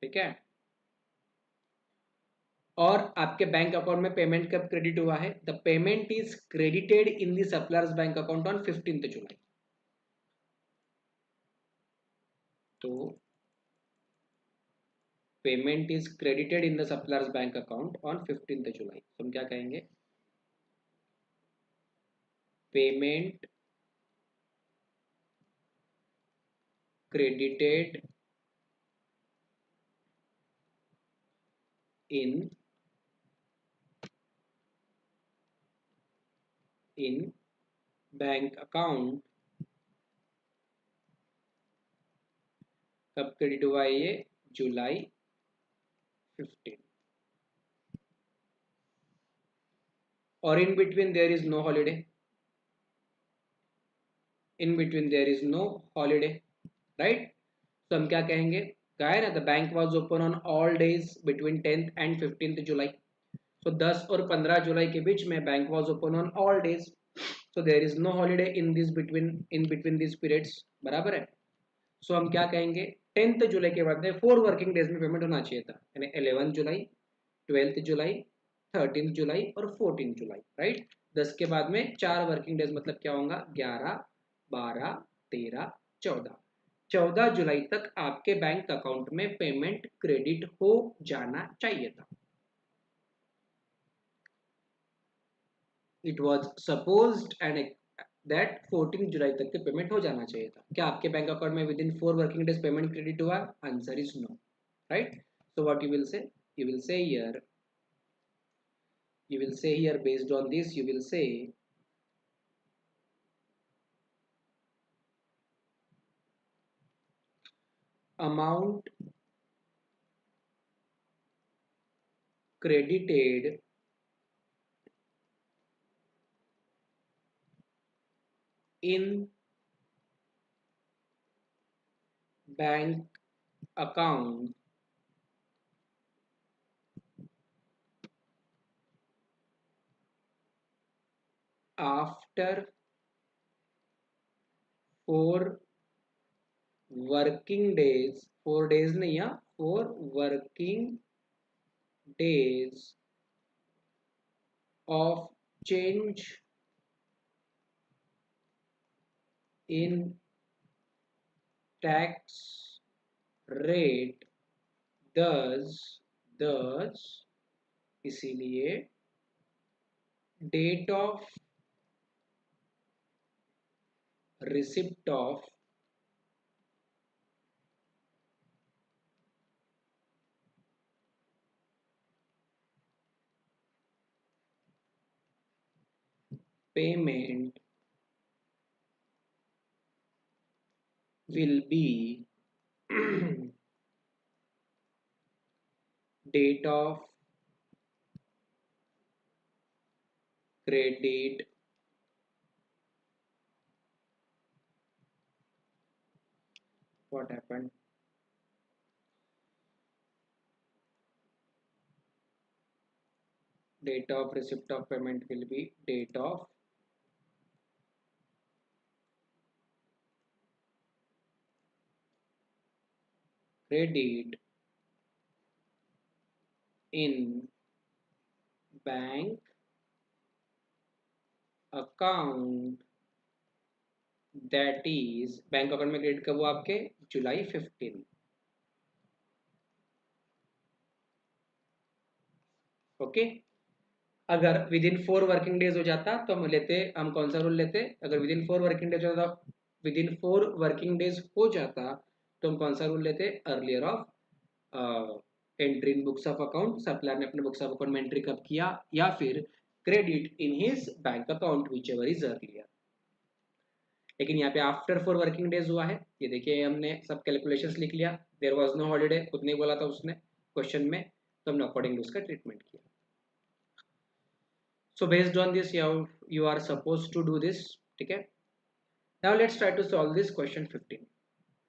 ठीक है. और आपके बैंक अकाउंट में पेमेंट कब क्रेडिट हुआ है, the payment is credited in the supplier's bank account on 15th July. तो payment is credited in the supplier's bank account on 15th July. तो हम क्या कहेंगे, payment credited in bank account. कब क्रेडिट हुआ है ये, जुलाई 15. और in between there is no holiday. In between there is no holiday, right. तो हम क्या कहेंगे, कहा है ना, the bank was open on all days between 10th and 15th July. तो 10 और 15 जुलाई के बीच में bank was open on all days. So there is no holiday in between this periods. बराबर है. सो हम क्या कहेंगे, 10th जुलाई के बाद में 4 वर्किंग डेज में पेमेंट होना चाहिए था, यानी 11 जुलाई, 12th जुलाई, 13th जुलाई और 14th जुलाई, राइट. 10 के बाद में 4 वर्किंग डेज, मतलब क्या होगा, 11, 12, 13, 14. 14 जुलाई तक आपके बैंक अकाउंट में पेमेंट क्रेडिट हो जाना चाहिए था. It was supposed and that 14 जुलाई तक के पेमेंट हो जाना चाहिए था. क्या आपके बैंक अकाउंट में within 4 working days payment credit हुआ, answer is no, right. So what you will say, you will say here based on this you will say amount credited in bank account after 4 working days, 4 days नहीं है, 4 working days of change in tax rate. thus इसीलिए date of receipt of payment will be date of credit what happened, date of receipt of payment will be date of credit in bank account, that is bank account में क्रेडिट कब हुआ आपके, जुलाई 15. ओके. अगर विद इन 4 वर्किंग डेज हो जाता तो हम कौन सा रूल लेते, अगर विद इन 4 वर्किंग डेज होता, विद इन 4 वर्किंग डेज हो जाता तो हम कौन सा रूल लेते, earlier of entry in books of account. Supplier ने अपने बुक्स ऑफ अकाउंट में एंट्री कब किया, या फिर credit in his bank account, whichever is earlier. लेकिन यहाँ पे आफ्टर 4 वर्किंग डेज हुआ है। ये देखिए हमने सब कैलकुलेशंस लिख लिया, देयर वाज नो हॉलीडे खुद नहीं बोला था उसने क्वेश्चन में, तो हमने अकॉर्डिंग टू उसका ट्रीटमेंट किया। So based on this you are suppose to do this, ठीक है। Now let's try to solve this question 15,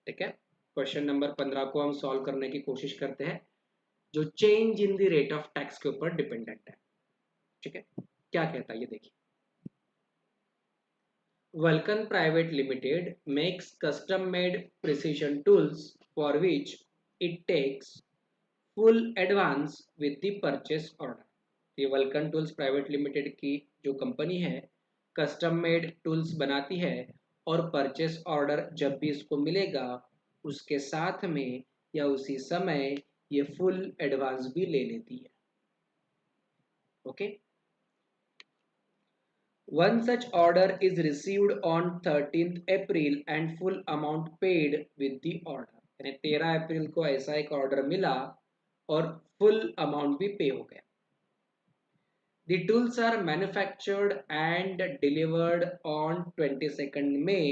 ठीक है। क्वेश्चन नंबर 15 को हम सॉल्व करने की कोशिश करते हैं, जो change in the rate of tax के ऊपर डिपेंडेंट है, ठीक है। क्या कहता है ये देखिए। Vulcan Private Limited makes custom-made precision tools for which it takes full advance with the purchase order। ये Vulcan Tools Private Limited की जो कंपनी है, कस्टम मेड टूल्स बनाती है और परचेस ऑर्डर जब भी इसको मिलेगा उसके साथ में या उसी समय ये फुल एडवांस भी ले लेती है, okay. One such order is received on 13th April and full amount paid with the order। यानी 13 अप्रैल को ऐसा एक ऑर्डर मिला और फुल अमाउंट भी पे हो गया। The tools are manufactured and delivered on 22nd May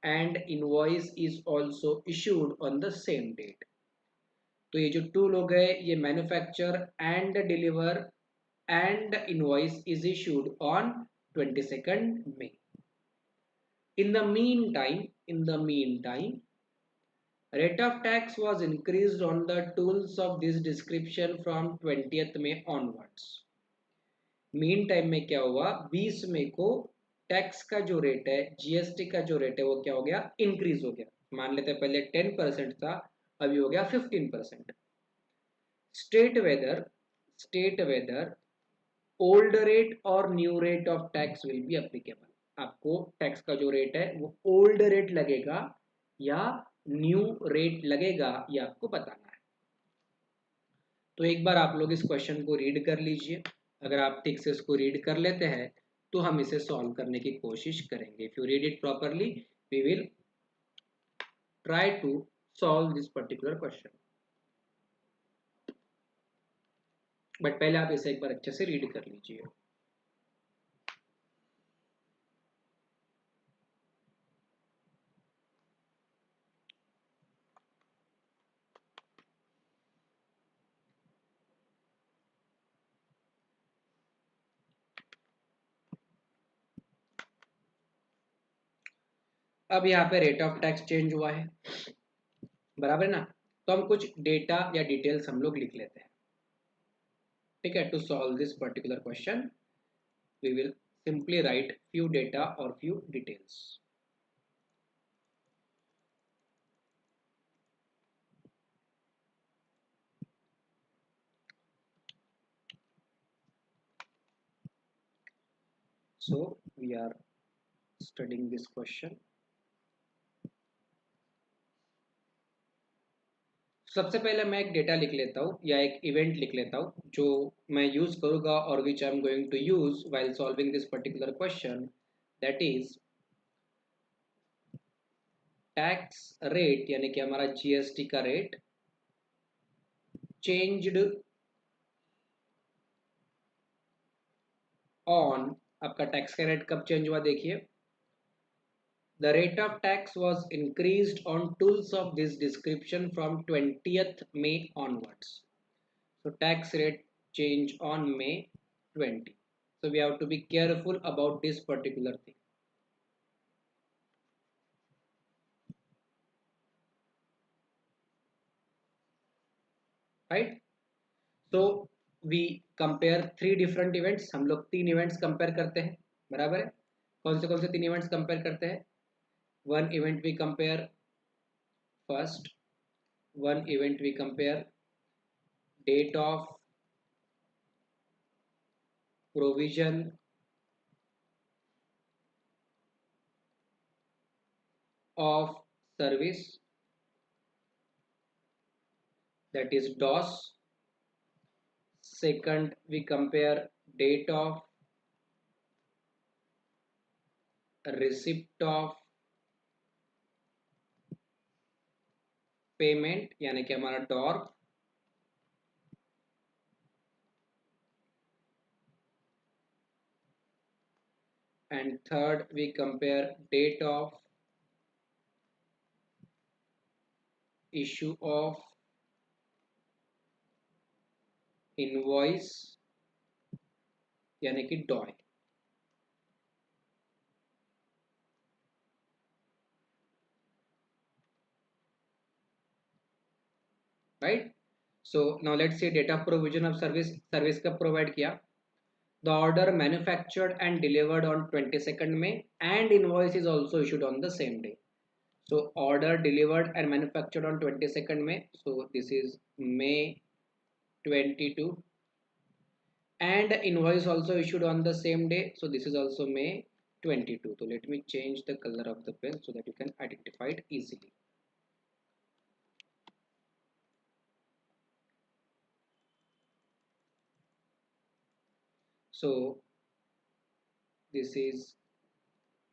and invoice is also issued on the same date। तो ये जो टूल हो गए ये manufacture and deliver and invoice is issued on 22nd May। In the meantime, rate of tax was increased on the tools of this description from 20th May onwards। Mean time में क्या हुआ, 20 मई को टैक्स का जो रेट है, जीएसटी का जो रेट है वो क्या हो गया, इंक्रीज हो गया। मान लेते हैं पहले 10% था, अभी हो गया 15%। स्टेट वेदर ओल्ड रेट और new rate of tax will be applicable. आपको टैक्स का जो रेट है वो ओल्ड रेट लगेगा या न्यू रेट लगेगा, ये आपको बताना है। तो एक बार आप लोग इस क्वेश्चन को रीड कर लीजिए। अगर आप ठीक से इसको रीड कर लेते हैं तो हम इसे सॉल्व करने की कोशिश करेंगे। If you read it properly we will try to solve this particular question, but पहले आप इसे एक बार अच्छे से रीड कर लीजिए। अब यहाँ पे रेट ऑफ टैक्स चेंज हुआ है, बराबर है ना। तो हम कुछ डेटा या डिटेल्स हम लोग लिख लेते हैं, ठीक है। To solve this particular question we will simply write few data और few details. So we are studying this question। सबसे पहले मैं एक डेटा लिख लेता हूँ या एक इवेंट लिख लेता हूँ जो मैं यूज करूंगा और which I am going to use while solving this particular question, that is tax rate, यानी कि हमारा जीएसटी का रेट चेंज्ड ऑन। आपका टैक्स का रेट कब चेंज हुआ देखिए, the rate of tax was increased on tools of this description from 20th May onwards। So tax rate change on May 20। So we have to be careful about this particular thing, right? So we compare three different events। हम लोग तीन events compare करते हैं, बराबर है। कौन से तीन events compare करते हैं? One event we compare first, one event we compare date of provision of service, that is DOS। Second, we compare date of receipt of payment, यानी कि हमारा डॉर्क। And third, we compare date of issue of invoice यानी कि डॉय। Right. So now let's see date of provision of service. Service कब प्रोवाइड किया? The order manufactured and delivered on 22nd May and invoice is also issued on the same day. So order delivered and manufactured on 22nd May, so this is May 22, and invoice also issued on the same day, so this is also May 22. So let me change the color of the pen so that you can identify it easily. So this is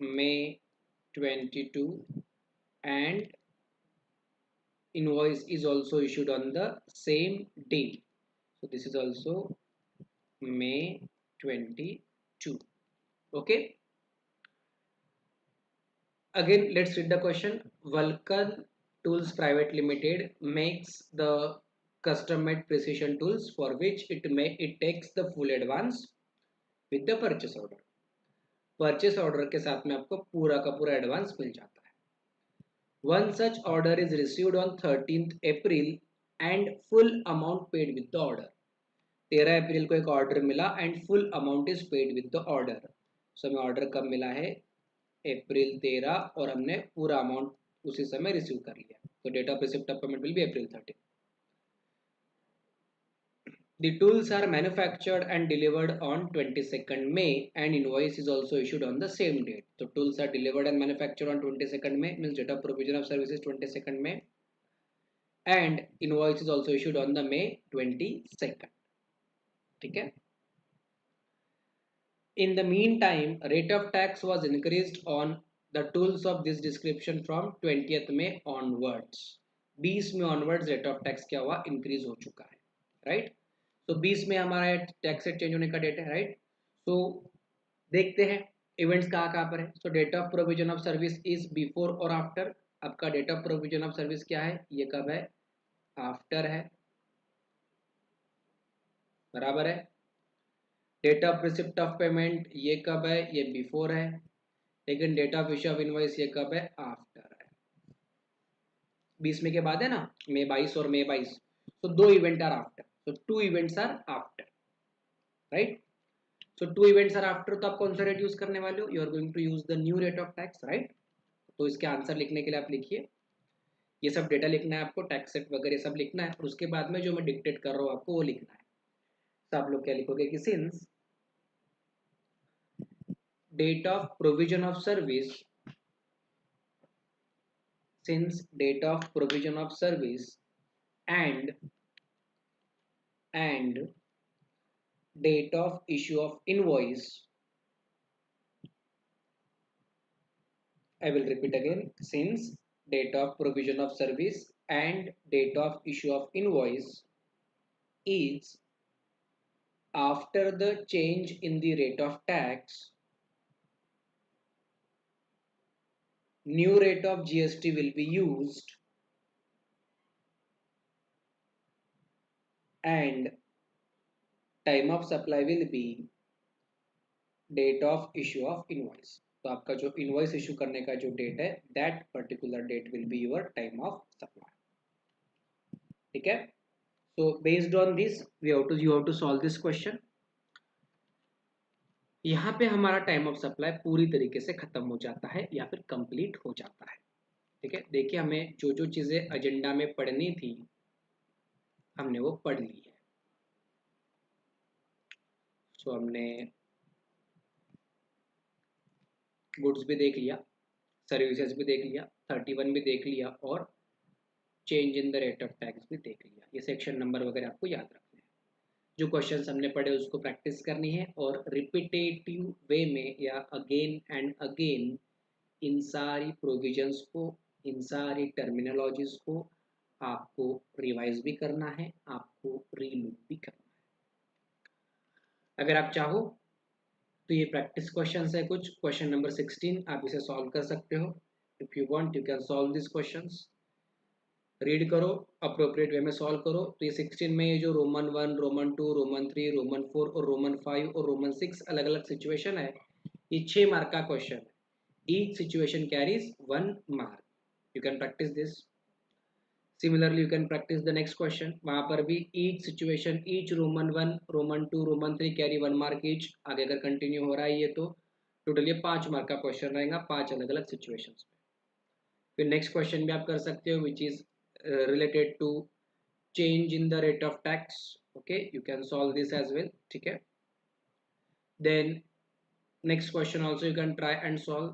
May 22 and invoice is also issued on the same day, so this is also May 22. Okay, again let's read the question. Vulcan Tools Private Limited makes the custom made precision tools for which it takes the full advance with the purchase order. Purchase order के साथ में आपको पूरा का पूरा एडवांस मिल जाता है। One such order is received on 13th April and full amount paid with the order. 13 अप्रैल को एक ऑर्डर मिला and full amount is paid with the order. So हमें ऑर्डर कब मिला है? April 13 और हमने पूरा अमाउंट उसी समय रिसीव कर लिया, तो date of receipt of payment will be April 13. The tools are manufactured and delivered on 22nd May and invoice is also issued on the same date. So tools are delivered and manufactured on 22nd May, means date of provision of services 22nd May, and invoice is also issued on the May 22nd. Okay. In the meantime, rate of tax was increased on the tools of this description from 20th May onwards. 20 में onwards rate of tax क्या हुआ? Increase हो चुका है, right? तो 20 में हमारा टैक्स रेट चेंज होने का डेट है, राइट? तो देखते हैं इवेंट्स कहाँ कहाँ पर है। So date of provision of service is before और आफ्टर। आपका date of provision of service क्या है? ये कब है? आफ्टर है, बराबर है। Date of receipt of payment ये कब है? ये बिफोर है। लेकिन date of issue of invoice ये कब है? आफ्टर है। 20 में के बाद है ना, May 22 और May 22, तो दो इवेंट आर आफ्टर, तो two events are after, right? So two events are after, तो आप कौन सा रेट यूज करने वाले हो? You are going to use the new rate of tax, right? तो इसके आंसर लिखने के लिए आप लिखिए, ये सब डेटा लिखना है आपको, टैक्स रेट वगैरह सब लिखना है, और उसके बाद में जो मैं डिक्टेट कर रहा हूँ आपको वो लिखना है। तो आप लोग क्या लिखोगे कि since date of provision of service, since date of provision of service and date of issue of invoice, I will repeat again, since date of provision of service and date of issue of invoice is after the change in the rate of tax, new rate of GST will be used and time of supply will be date of issue of invoice. तो आपका जो इनवॉइस इशू करने का जो डेट है, that particular date will be your time of supply. ठीक है? So based on this you have to solve this question. यहाँ पे हमारा टाइम ऑफ सप्लाई पूरी तरीके से खत्म हो जाता है या फिर कंप्लीट हो जाता है। ठीक है, देखिए हमें जो जो चीजें एजेंडा में पढ़नी थी हमने वो पढ़ ली है। सो हमने गुड्स भी देख लिया, सर्विसेज भी देख लिया, 31 भी देख लिया, और change in the rate of tax भी देख लिया। ये सेक्शन नंबर वगैरह आपको याद रखना है। जो क्वेश्चंस हमने पढ़े उसको प्रैक्टिस करनी है, और रिपीटेटिव वे में या अगेन एंड अगेन इन सारी प्रोविजंस को, इन सारी टर्मिनोलॉजीज को आपको रिवाइज भी करना है, आपको रीलुक भी करना है। अगर आप चाहो तो ये प्रैक्टिस क्वेश्चंस है कुछ। क्वेश्चन नंबर 16 आप इसे सॉल्व कर सकते हो। If you want you can solve this questions. Read करो, अप्रोप्रिएट वे में सॉल्व करो। तो ये 16 में ये जो रोमन 1, रोमन 2, रोमन 3, रोमन 4 और रोमन 5 और रोमन 6 अलग अलग सिचुएशन है, ये 6 मार्क का क्वेश्चन है। Each situation carries 1 mark. You can practice this. Similarly you can practice the next question, वहां पर भी each situation, each Roman 1, Roman 2, Roman 3 carry 1 mark each. आगे अगर कंटिन्यू हो रहा है ये तो टोटल ये 5 मार्क का क्वेश्चन रहेगा 5 अलग अलग सिचुएशंस में। फिर नेक्स्ट क्वेश्चन भी आप कर सकते हो which is related to change in the rate of tax. Okay, you can solve this as well. ठीक है, then next question also you can try and solve.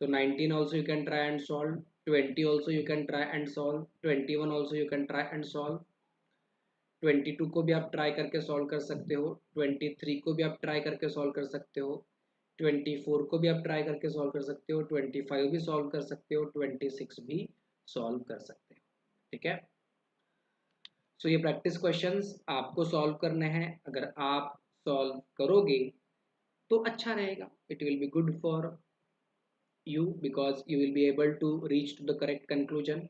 So 19 also you can try and solve, 20 also you can try and solve, 21 also you can try and solve, 22 को भी आप ट्राई करके सॉल्व कर सकते हो, 23 को भी आप ट्राई करके सॉल्व कर सकते हो, 24 को भी आप ट्राई करके सॉल्व कर सकते हो, 25 भी सॉल्व कर सकते हो, 26 भी सॉल्व कर सकते हो। ठीक है, सो ये प्रैक्टिस क्वेश्चंस आपको सॉल्व करने हैं। अगर आप सॉल्व करोगे तो अच्छा रहेगा, it will be good for you because you will be able to reach to the correct conclusion.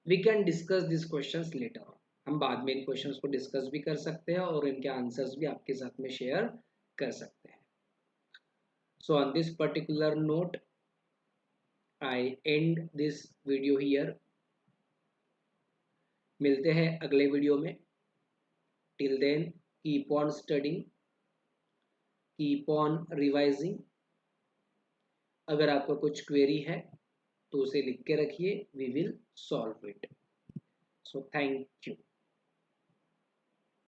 We can discuss this questions later on, हम बाद में इन क्वेश्चंस को डिस्कस भी कर सकते हैं और इनके आंसर्स भी आपके साथ में शेयर कर सकते हैं। So on this particular note I end this video here. मिलते हैं अगले वीडियो में। Till then keep on studying, keep on revising. अगर आपको कुछ क्वेरी है तो उसे लिख के रखिए, we will solve it. So thank you.